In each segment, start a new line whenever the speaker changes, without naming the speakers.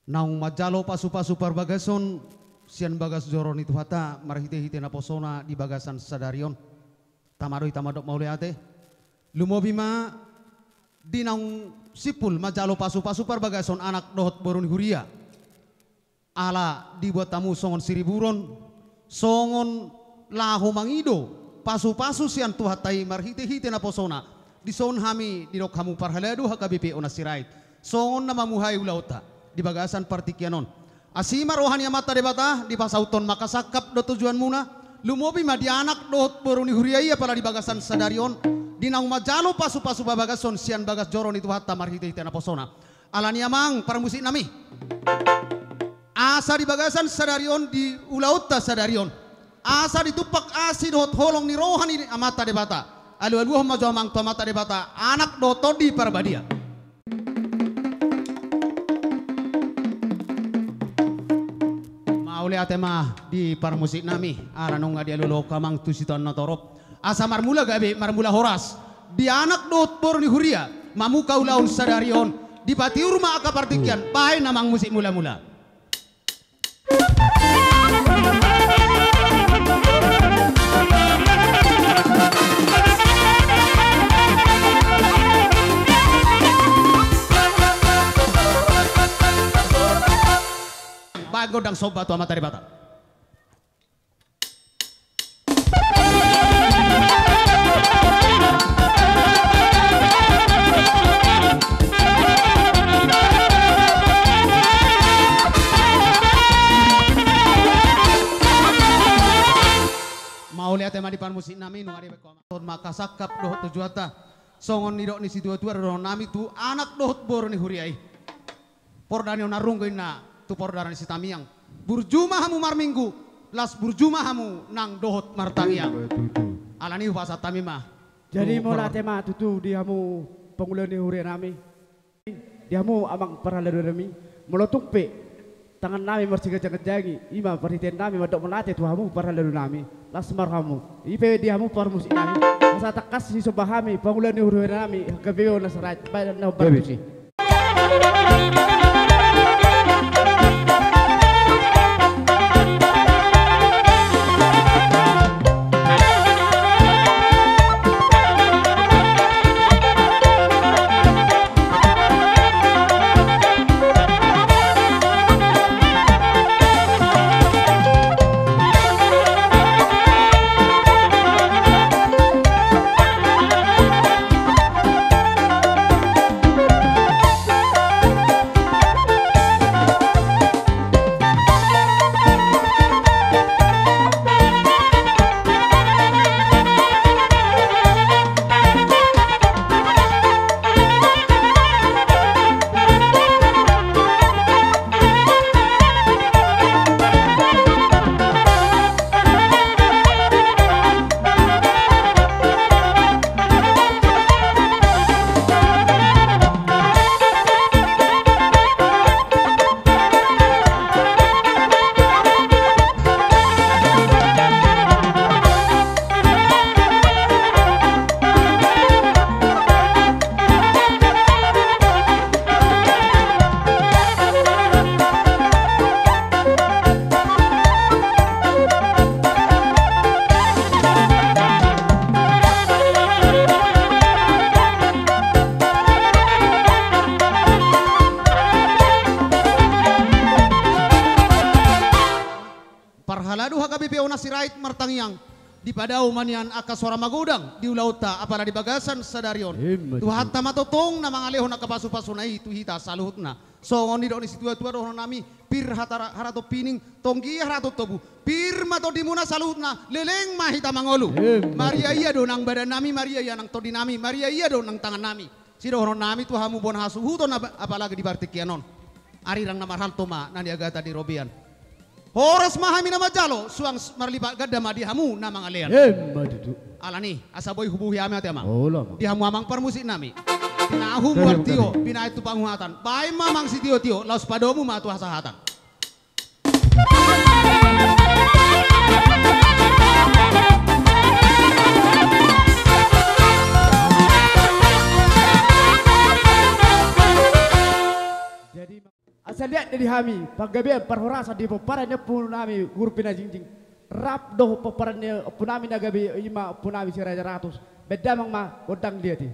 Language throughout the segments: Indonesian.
Naung majalo pasu-pasu parbagason sian bagas joroni tuhata marhite-hite na posona di bagasan sadarion. Tamaroi tamadok mauleate. Lumobima di naung sipul majalo pasu-pasu parbagason anak dohot boroni huria. Ala dibuat tamu songon siriburon, songon lahu mangido, pasu-pasu sian tuhatai marhite-hite na posona. Di son hami di dok hamu parhaladu hakabipi onasirait. Songon nama muhai ulauta. Di bagasan partikianon asima rohani mata debata di pasauton maka sakap do tujuan muna lumobi ma di anak do boroni huriai pala di bagasan sadarion di naung majalo pasu-pasu babagason sian bagas joron itu hatta marhite itena posona alani amang para musik nami asa di bagasan sadarion di ulauta sadarion asa ditupak asi do holong ni rohani amata debata alu-alu majo amang to mata debata anak do todi parbadia. Oleh atema di parmusik nami aranong nga dialulo kamang tusiton na torop asa marmula gabi marmula horas di anak dot boroni huria mamuka ulaun sadarion di pati urma akapartikian pahay namang musik mula-mula. Godang sobat tua mata debata. Mau lihat tema di pan musik nami nung ari ton maka sakap dohot tujuata songon nidok ni situ tua dohon nami tu anak dohot boroni huriai. Pordani onarunggoin na tu pordaran si tamiang burjuma hamu mar minggu las burjuma hamu nang dohot martangiang alani bahasa tamimah
jadi mola tema tutu diamu pengulani hure nami diamu amang paraladu nami melotung pe tangan nami marsiga jangan-jangi ima perhatian nami madok melate tuhamu paraladu nami las marhamu ipe diamu parmusik nami masa takas si sobahami pengulani hure nami kebeo nasarat badan na barbusi.
Parhaladu hakabipi onasirait martangiang di padau manian aka suara magudang di ulauta apala di bagasan sadarion tu hatta matotong na mga lehon nakapasu-pasu na itu hita saluhutna songon di doni situa-tua dohon nami pir harato pining tonggi harato tobu pir mato dimuna saluhutna leleng mahita mangolu Maria iya do nang badan nami Maria iya nang todi nami Maria iya do nang tangan nami si dohon nami tu hamu bon hasu huton apalagi di bartikianon arirang na marhaltoma nani agata di robian. Horas mahami nama jalo suang marlipat gadama di hamu namang alean. Alani asaboy hubuhi ame ate amang. Di hamu amang parmusik nami. Pinahu buat tio pina itu panguhatan. Pai mamang si tio laus padomu matu hasahatan.
Asal lihat dari kami, paggabian perhorasa di peparannya pun nami guru pina jingjing. Rap doh peparannya pun nami nagabi ima pun nami si Raja Ratus. Beda mang ma godang dia ti.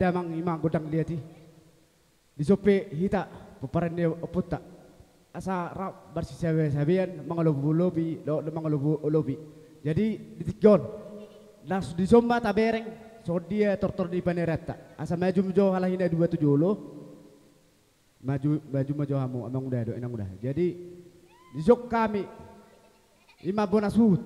damang ima godang liati di sope hita peparan dia oputa asa rap bersih sabian mangalobu lobi lo mangalobu lobi jadi ditikon las di somba tabereng so dia tortor di panerata asa maju jo halahina 27 lo maju hamu amang udah do enang udah jadi di jok kami ima bonasut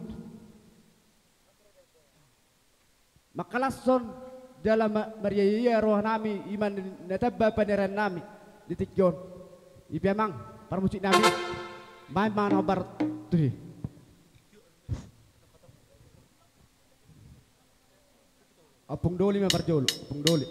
makalason dalam mariaya roh nami iman natabba paneran nami ditikjon ipiamang parmusik nami main mana bar tuh Apung doli ma parjolo, apung doli.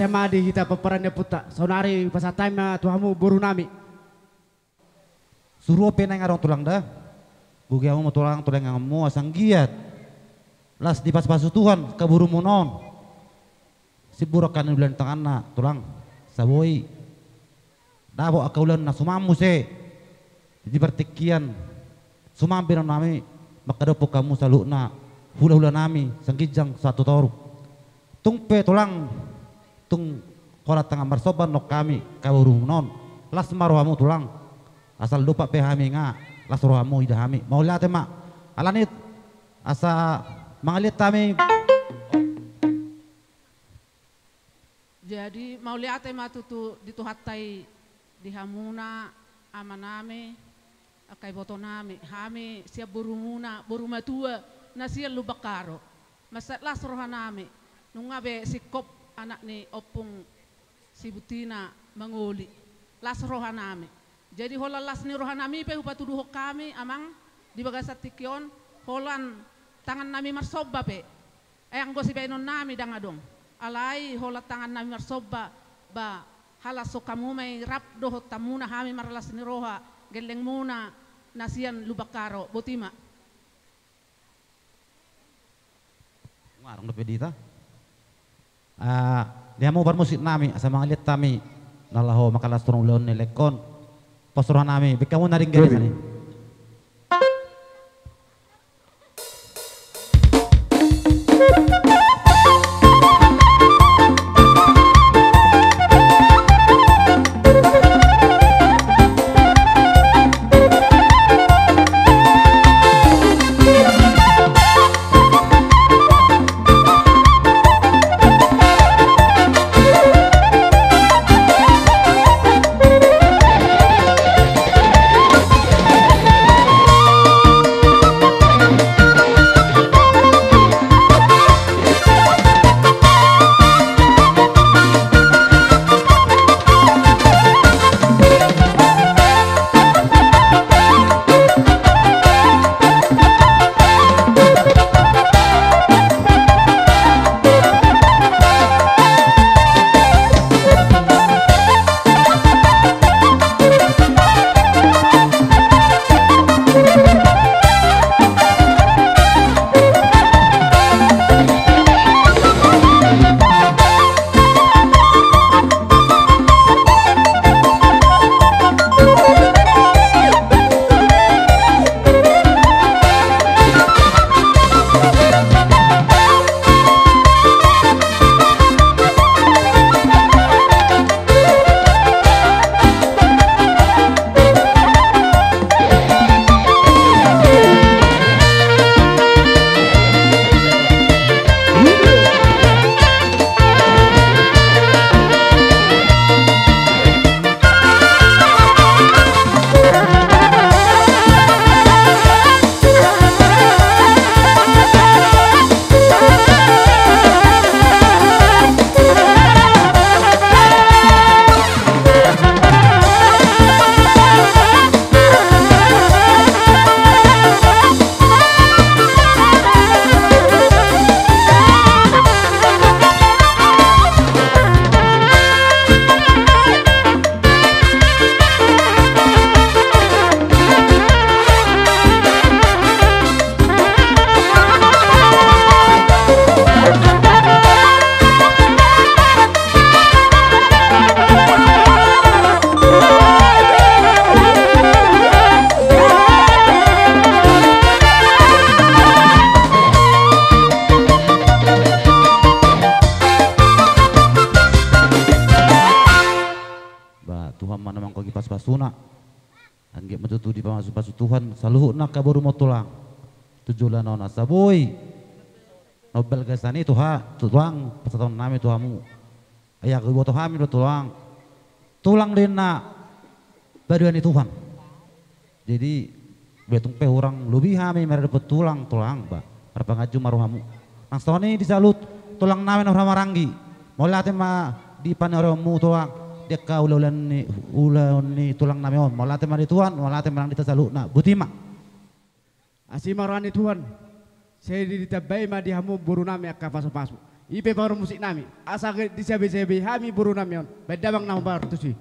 Madi kita peperannya puta sonari pasatay na tuhamu buru nami.
Suruh penang arong tulang dah. Bugi mau tulang yang mau asang giat. Las di pas-pasu Tuhan kaburu monon. Si burakan bulan tangan na tulang saboi. Dabo akaulan na sumamu se. Di pertikian sumambir nami makadopo kamu saluna hula-hula nami sanggijang satu toru. Tungpe tulang tung kola tengah marsoban nok kami kaburu monon. Las maruamu tulang. Asal lupa pehami nga las rohamu ida hami mau lihat mak alanit asa mangalit kami.
Jadi mau lihat mak tutu dituhatai di hamuna amaname akai botoname hami siap burumuna buruma tua nasia lubakaro masat las rohaname nungabe sikop anak ni opung si butina mangoli las rohaname Jadi hola las ni rohanami pe upatuduh kami amang di bagasat tikion holan tangan nami marsoba pe. Ang gosi pe non nami dangadong. Alai hola tangan nami marsoba ba halaso kamu may rap doh tamuna hami maralas ni roha geleng muna nasian lubakaro botima.
Warung dapedita. Dia mau bermusik nami asa mga lihat tami nalaho makalas turong leon ni lekon. Pasuruhan nami, bikamu naring gani sani. pasuna angge matutu di pasu Tuhan saluhuna kabaru motulang tujulan nona saboy nobel gasani tuang pasatong nami tuamu ayak boto hamil tulang dena baduan Tuhan jadi betung pe orang lebih hami mereka dapat tulang ba harap ngaju maruhamu nang stoni disalut tulang nami orang maranggi molate ma di panoromu tuang dia ka ulan ni tulang nami on molate ma di Tuhan molate marang ditasaluna butima
asimarani Tuhan saya ditabai ma di hamu buru nami akka pasu ipe baru musik nami asa di sebe hami buru nami on bedabang nama baru tusi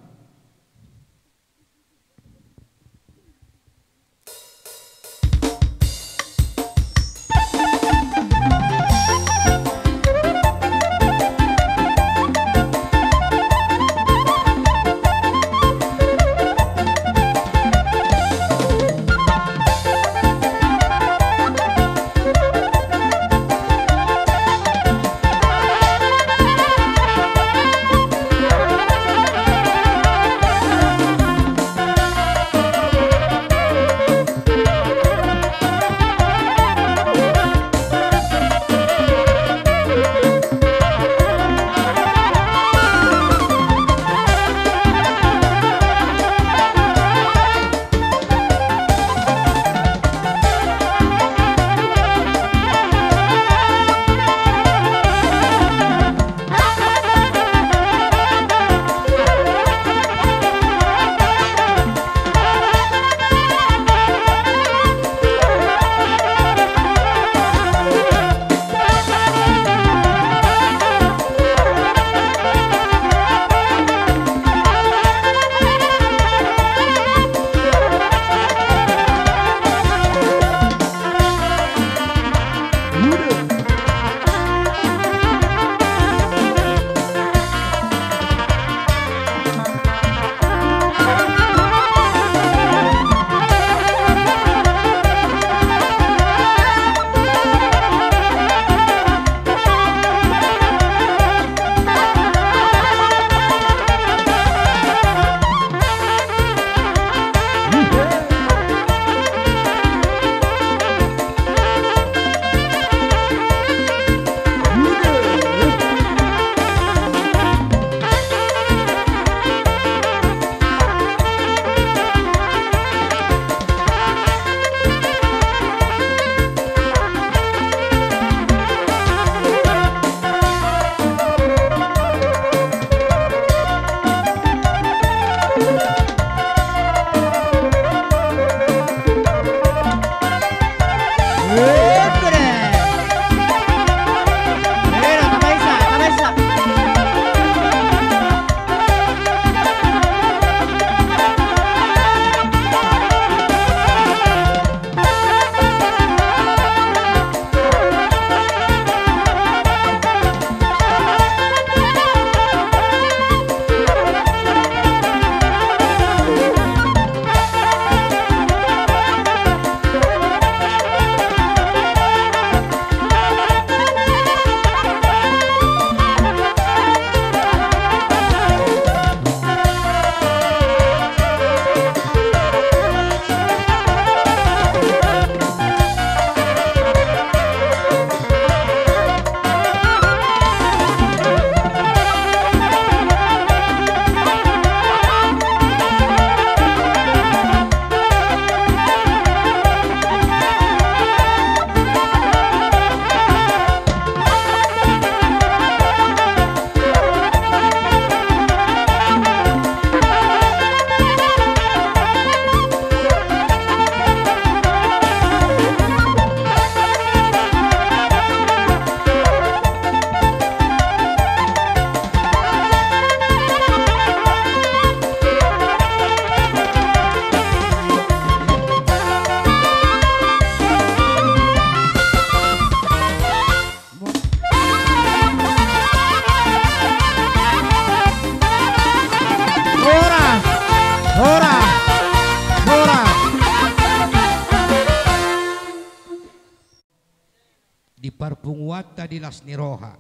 penguata di las niroha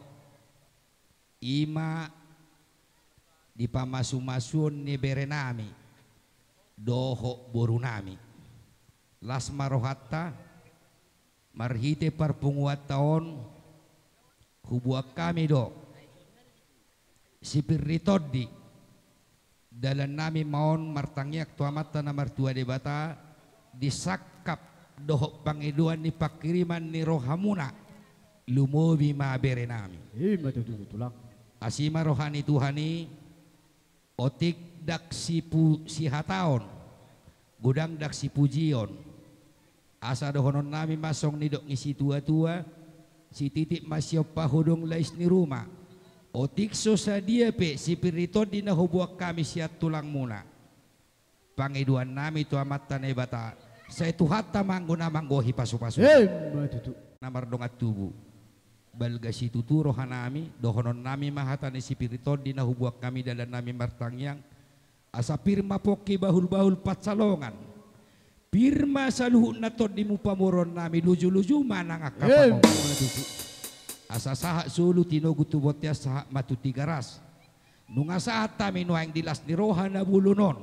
ima di pamasu-masun ni berenami doho borunami las marohatta marhite par penguataon hubuak kami do sipirritoddi dalam nami maon martangyak tuamata na martua debata disakap dohok pangiduan ni pakiriman ni rohamuna lumobi ma berenami
Tulang.
asima rohani Tuhani otik dak si hataon gudang dak si pujion asa dohonon nami masong ni dok ngisi tua-tua si titik masyo pahudong lais ni rumah otik sosa dia pe si pirito di nahubuak kami siat tulang muna pangiduan nami tu amat tanai bata saya tuhata mangguna manggohi pasu-pasu namar dongat tubuh balga si tuturo hanami dohonon nami mahatane si pirito di nahubuak kami dalam nami martangyang asa pirma poki bahul-bahul patsalongan pirma saluhut natot di mupamuron nami luju-luju manang akapamong asa sahak sulu tinogu tubotya sahak matu tigaras nunga saat tami nuang dilas niroha na bulunon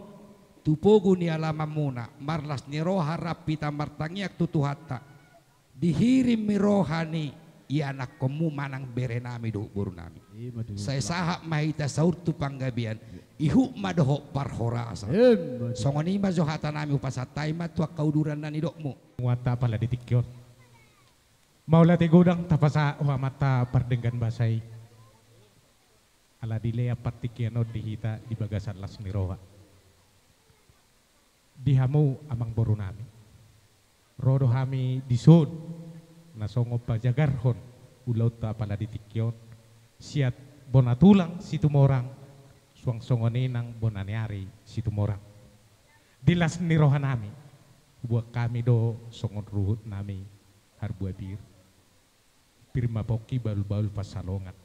tupogu ni alamam muna marlas niroha rapi tamartangyak tutuhatta dihirim mirohani i anak komu manang berenami do burunami saya sahak mahita saur tu panggabian ihu madoho parhora asa songoni mazohata nami upasatai matua kauduran nani dokmu
wata pala ditikyor maula te godang tapasa mata pardenggan basai ala dilea partikiano dihita di bagasan las niroha dihamu amang borunami rodo hami disud nasongo pajagarhon ulau ta pala ditikyon siat bonatulang situmorang suang songone nang bonaniari situmorang dilas niroha nami buat kami do songon ruhut nami harbua bir pirma poki baul-baul pasalongan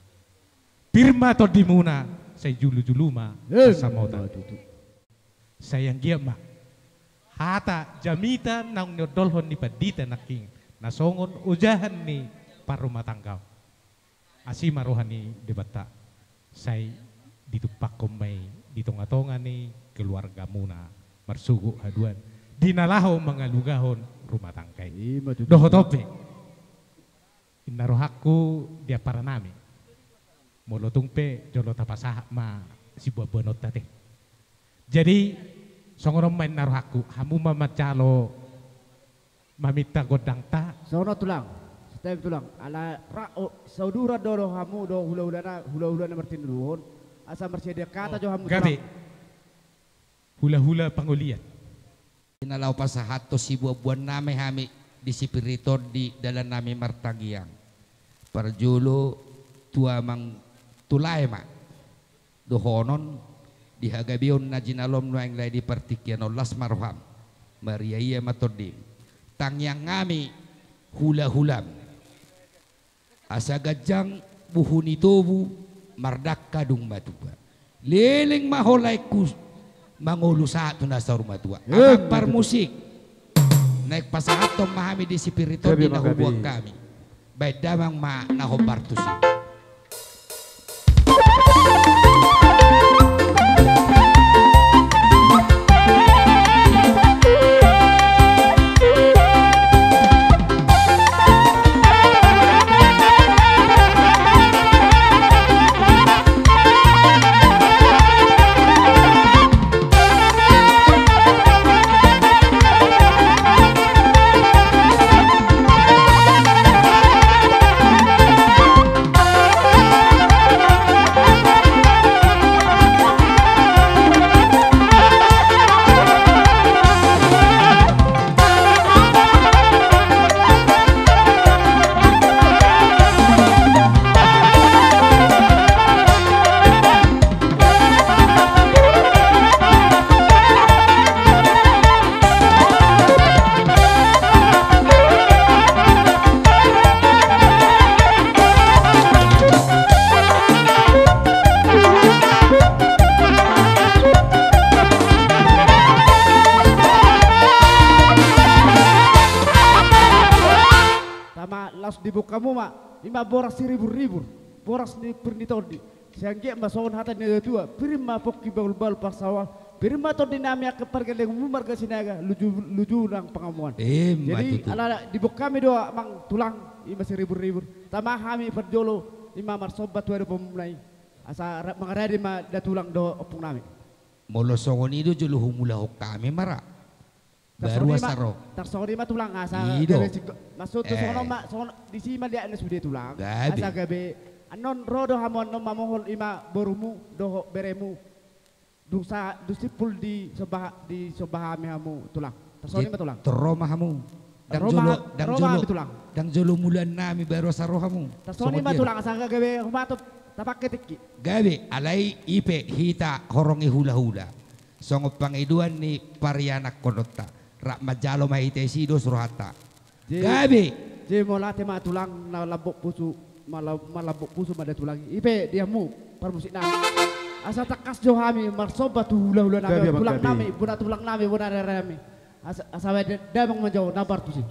pirma to dimuna saya julu-juluma samota sayang gia mak hata jamita nang nyodolhon ni padita naking nasongon ujahan ni parumah tanggaw asima rohani debata say ditupak komay ditonga-tonga ni keluarga muna marsugu haduan dinalaho mangalugahon rumah tangkay doho tope inarohaku dia para nami molotung pe jolo tapasah ma si buah bonot tate jadi songorom main narohaku hamu mamacalo mamita godang ta
Sono tulang, setiap tulang. Ala saudara doro hamu do hula-hulana martin duhon. Asa mercedes kata jo hamu.
Gabi, hula-hula pangulian.
Inalaw pasahato si buwan nami hami di sipirito di dalam nami martagiang. Parjulo tua mang tulay ma dohonon dihagabion na jinalom no ang lay di partikian o las marham Maria iya matodim tangyang ngami hula-hulam asa gajang buhuni tobu mardak kadung matuba leleng maholay kus mangulusa ito na sa rumah tua amang par musik naik pasahato mahami di sipirito di nahubuang kami baik damang ma nahobartusi
pas dibuka mu mak ima boras ribu boras ni pernitodi siangge mason hata ni tua pirima pokki bal pasawal pirima to dinamia ke pergeleng marga sinaga luju nang pengamuan jadi ala dibuka kami doa mang tulang ima ribu tama kami perjolo ima marsobat tuare pemulai asa mangaradi ma da tulang do opung nami
molo songoni do jolo humula kami mara baru asaro
tarsori ma tulang asa masuk tu sono di sini dia ane sudah tulang asa gabe anon rodo hamon no mamohol ima borumu do beremu dusa dusipul di sobah hamu tulang tarsori ma tulang
teroma hamu dang jolo mulan nami baru asaro hamu
tarsori ma tulang asa gabe humato tapak ketiki
gabe alai ipe hita horongi hula songo pangiduan ni parianak konota rak majalo mahite sido surhata gabe
je molate ma tulang na labok pusu malabok pusu mada tulang ipe diamu permusik na asa takas johami marsobat hula nami tulang nami buna tulang nami buna rami asa wede damang menjauh nabar tusi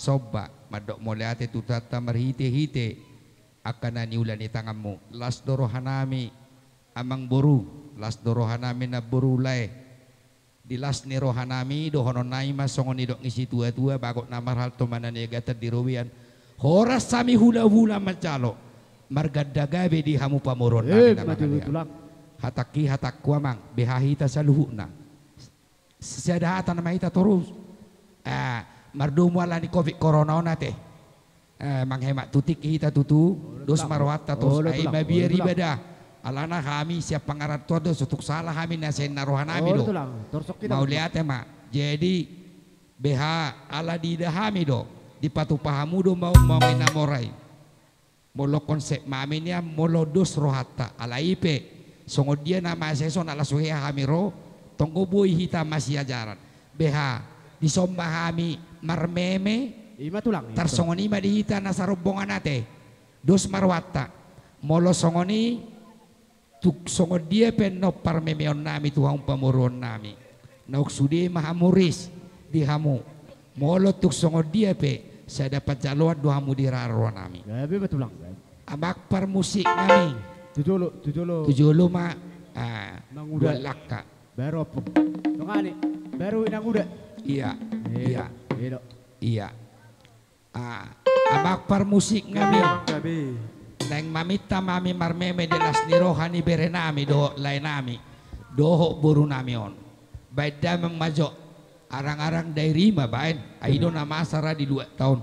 marsoba madok moleate tutata marhite-hite akanani ulani tangamu las dorohanami amang boru las dorohanami na boru lae di las ni rohanami dohononai masongoni dok ngisi tua-tua bagot namar hal tomanani gata dirowian horas sami hula-hula macalo margadagabe di hamu pamoron hataki hatakku amang behahita saluhuna sedahatan mahita terus mardumu ala ni covid corona nate manghemat tutik hita tutu dos marwata tos ai mabiar ibadah alana kami siap pangarat todo sutuk salah kami nasen narohanami do mau lihat mak jadi BH ala di dahami do di patu pahamu do mau inamorai molo konsep maminya molo dos rohata ala ipe songo dia nama seson ala suhea hamiro tonggo boy hita masih ajaran BH disombah kami marmeme tar songoni ma dihita nasarobongan nate dos marwata molo songoni tuk songo dia penno parmemeon nami Tuhan pamuron nami nauk sudi mahamuris dihamu molo tuk songo dia pe saya dapat jaluan doamu di raro nami
Gabi betul lang.
amak par musik nami tujulu ma
Nanguda.
dua laka
Baru apa? Tungani. Baru inang udah.
iya iya
Iya.
iya amak par musik nami
Gabi.
neng mamita mami marmeme de las nirohani berenami do lainami doho buru nami on baik damang majo arang-arang dairima bain aido nama asara di 2 tahun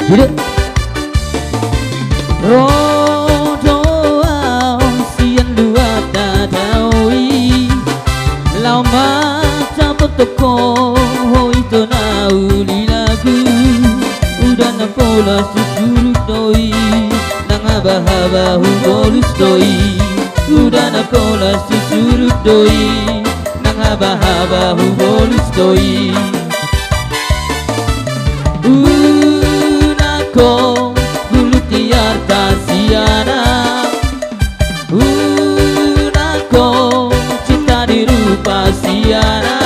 Jadi rodoa sian dua tadawi lau mata potoko itu nauli lagu udah Udana pola susuru doi Nanga bahaba hugolus doi Udana pola susuru doi Nanga bahaba hugolus doi Unako bulu tiar kasiana Unako cinta dirupa siana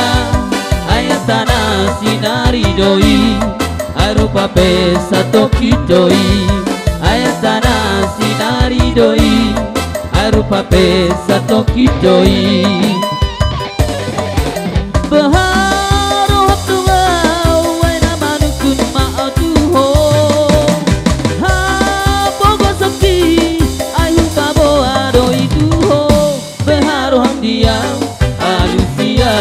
Ayatana sinari doi Arupa pesa toki doi Ayatana sinari doi Arupa pesa toki doi Baharo tunga Waina manukun ma'atuho Ha bogo soki Ayu kabo adoi tuho Baharo hamdia Alusia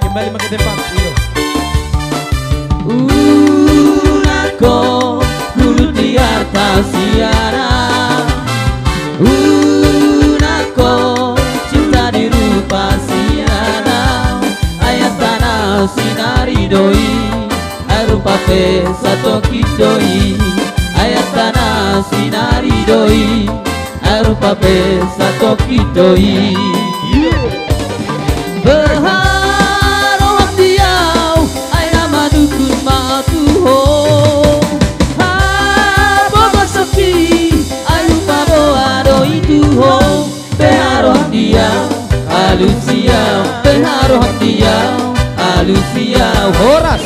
Kembali ke depan,
Unako dulu tiar kasiana Unako cinta dirupa siana Ayatana sinari doi Arupa pesa toki doi Ayatana sinari doi Arupa pesa toki doi Berharo diau Aina madukun ma'atuho Ha bogo soki Ayu pabo ado ituho Berharo diau Alusia Berharo diau Alusia Horas